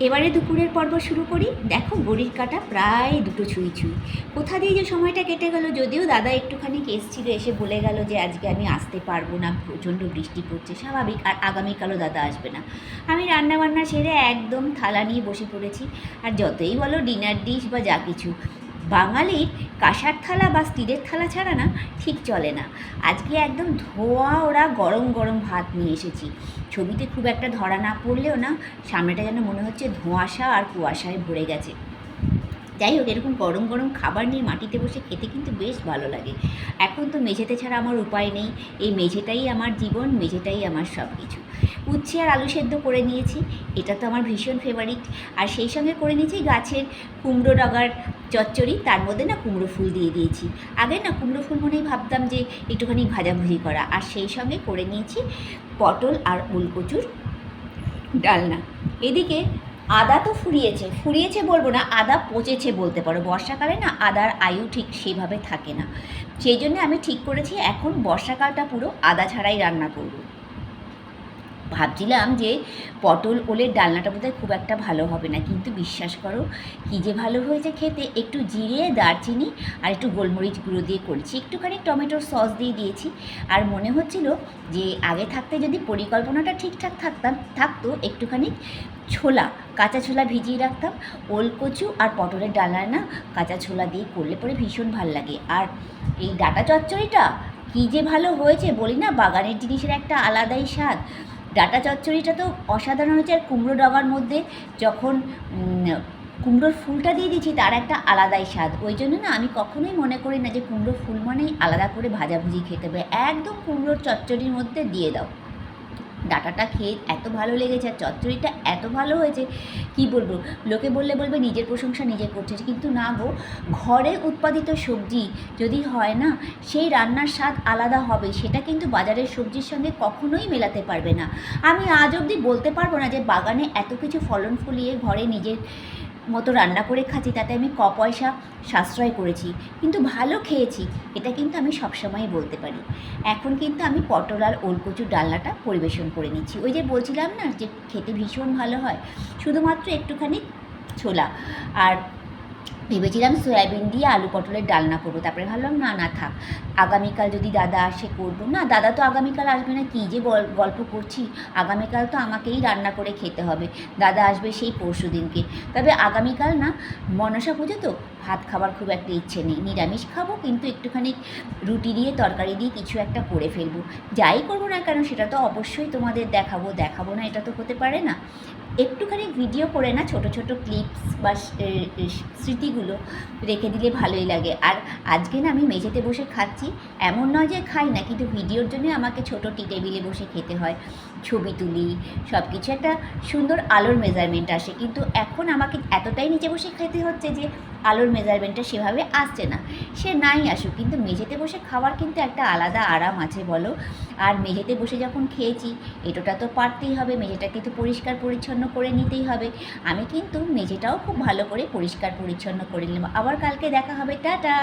এবারে দুপুরের পর্ব শুরু করি। দেখো ঘড়ির কাঁটা প্রায় 2টো ছুঁই ছুঁই। কোথা দিয়ে যে সময়টা কেটে গেল, যদিও দাদা একটুখানি এসেছিল, এসে বলে গেল যে আজকে আমি আসতে পারবো না, প্রচণ্ড বৃষ্টি পড়ছে, স্বাভাবিক, আর আগামীকালও দাদা আসবে না। আমি রান্নাবান্না সেরে একদম থালা নিয়ে বসে পড়েছি। আর যতই বলো ডিনার ডিশ বা যা কিছু, বাঙালির কাঁসার থালা বা স্টিলের থালা ছাড়া না ঠিক চলে না। আজকে একদম ধোয়া ওরা গরম গরম ভাত নিয়ে এসেছি। ছবিতে খুব একটা ধরা না পড়লেও না, সামনেটা যেন মনে হচ্ছে ধোঁয়াশা আর কুয়াশায় ভরে গেছে। যাই হোক, এরকম গরম গরম খাবার নিয়ে মাটিতে বসে খেতে কিন্তু বেশ ভালো লাগে। এখন তো মেঝেতে ছাড়া আমার উপায় নেই, এই মেঝেটাই আমার জীবন, মেঝেটাই আমার সব কিছু। উচ্ছে আর আলু সেদ্ধ করে নিয়েছি, এটা তো আমার ভীষণ ফেভারিট। আর সেই সঙ্গে করে নিয়েছি গাছের কুমড়ো ডগার চচ্চড়ি, তার মধ্যে না কুমড়ো ফুল দিয়ে দিয়েছি। আগে না কুমড়ো ফুল মনেই ভাবতাম যে একটুখানি ভাজাভুজি করা, আর সেই সঙ্গে করে নিয়েছি পটল আর ওলকচুর ডালনা। এদিকে আদা তো ফুরিয়েছে বলবো না, আদা পচেছে বলতে পারো। বর্ষাকালে না আদার আয়ু ঠিক সেভাবে থাকে না, সেই জন্য আমি ঠিক করেছি এখন বর্ষাকালটা পুরো আদা ছাড়াই রান্না করব। ভাবছিলাম যে পটল ওলের ডালনাটা বোধহয় খুব একটা ভালো হবে না, কিন্তু বিশ্বাস করো কী যে ভালো হয়েছে খেতে। একটু জিরে, দারচিনি আর একটু গোলমরিচ গুঁড়ো দিয়ে করেছি, একটুখানি টমেটোর সস দিয়ে দিয়েছি। আর মনে হচ্ছিল যে আগে থাকতে যদি পরিকল্পনাটা ঠিকঠাক থাকতো, একটুখানি ছোলা, কাঁচা ছোলা ভিজিয়ে রাখতাম। ওলকচু আর পটলের ডালনা না কাঁচা ছোলা দিয়ে করলে পরে ভীষণ ভাল লাগে। আর এই ডাঁটা চচ্চড়িটা কী যে ভালো হয়েছে বলি না, বাগানের জিনিসের একটা আলাদাই স্বাদ। ডাঁটা চচ্চড়িটা তো অসাধারণ হয়েছে। আর কুমড়ো ডগার মধ্যে যখন কুমড়োর ফুলটা দিয়ে দিয়েছি, তার একটা আলাদাই স্বাদ। ওই জন্য না আমি কখনোই মনে করি না যে কুমড়ো ফুল মানেই আলাদা করে ভাজাভুজি খেতে হবে। একদম কুমড়োর চচ্চড়ির মধ্যে দিয়ে দাও। ডাঁটাটা খেয়ে এত ভালো লেগেছে, আর চচ্চড়িটা এত ভালো হয়েছে কি বলবো। লোকে বলবে নিজের প্রশংসা নিজে করছে, কিন্তু না গো, ঘরে উৎপাদিত সবজি যদি হয় না, সেই রান্নার স্বাদ আলাদা হবে। সেটা কিন্তু বাজারের সবজির সঙ্গে কখনোই মেলাতে পারবে না। আমি আজ অবধি বলতে পারবো না যে বাগানে এত কিছু ফলন ফলিয়ে ঘরে নিজের মতো রান্না করে খাচ্ছি, তাতে আমি পয়সা সাশ্রয় করেছি, কিন্তু ভালো খেয়েছি, এটা কিন্তু আমি সবসময়ই বলতে পারি। এখন কিন্তু আমি পটল আর ওলকচুর ডালনাটা পরিবেশন করে নিচ্ছি। ওই যে বলছিলাম না যে খেতে ভীষণ ভালো হয়, শুধুমাত্র একটুখানি ছোলা। আর ভেবেছিলাম সয়াবিন দিয়ে আলু পটলের ডালনা করবো, তারপরে ভাবলাম না থাক, আগামীকাল যদি দাদা আসে করবো। না, দাদা তো আগামীকাল আসবে না, কী যে গল্প করছি। আগামীকাল তো আমাকেই রান্না করে খেতে হবে, দাদা আসবে সেই পরশু দিনকে। তবে আগামীকাল না মনসা পুজো তো, ভাত খাবার খুব একটা ইচ্ছে নেই, নিরামিষ খাবো, কিন্তু একটুখানি রুটি দিয়ে তরকারি দিয়ে কিছু একটা করে ফেলবো। যাই করবো না কেন সেটা তো অবশ্যই তোমাদের দেখাবো না, এটা তো হতে পারে না। একটুখানি ভিডিও করে না ছোট ছোট ক্লিপস বা স্মৃতিগুলো রেখে দিলে ভালোই লাগে। আর আজকে না আমি মেঝেতে বসে খাচ্ছি, এমন নয় যে খাই না, কিন্তু ভিডিওর জন্য আমাকে ছোটো টেবিলে বসে খেতে হয়, ছবি তুলি, সব কিছু একটা সুন্দর আলোর মেজারমেন্ট আসে। কিন্তু এখন আমাকে এতটাই নিচে বসে খেতে হচ্ছে যে আলোর মেজারমেন্টটা সেভাবে আসছে না। সে নাই আসুক, কিন্তু মেঝেতে বসে খাওয়ার কিন্তু একটা আলাদা আরাম আছে বলো। আর মেঝেতে বসে যখন খেয়েছি, এটোটা তো পারতেই হবে, মেঝেটাকে তো পরিষ্কার পরিচ্ছন্ন করে নিতেই হবে। আমি কিন্তু মেঝেটাও খুব ভালো করে পরিষ্কার পরিচ্ছন্ন করে নিলাম। আবার কালকে দেখা হবে, টাটা।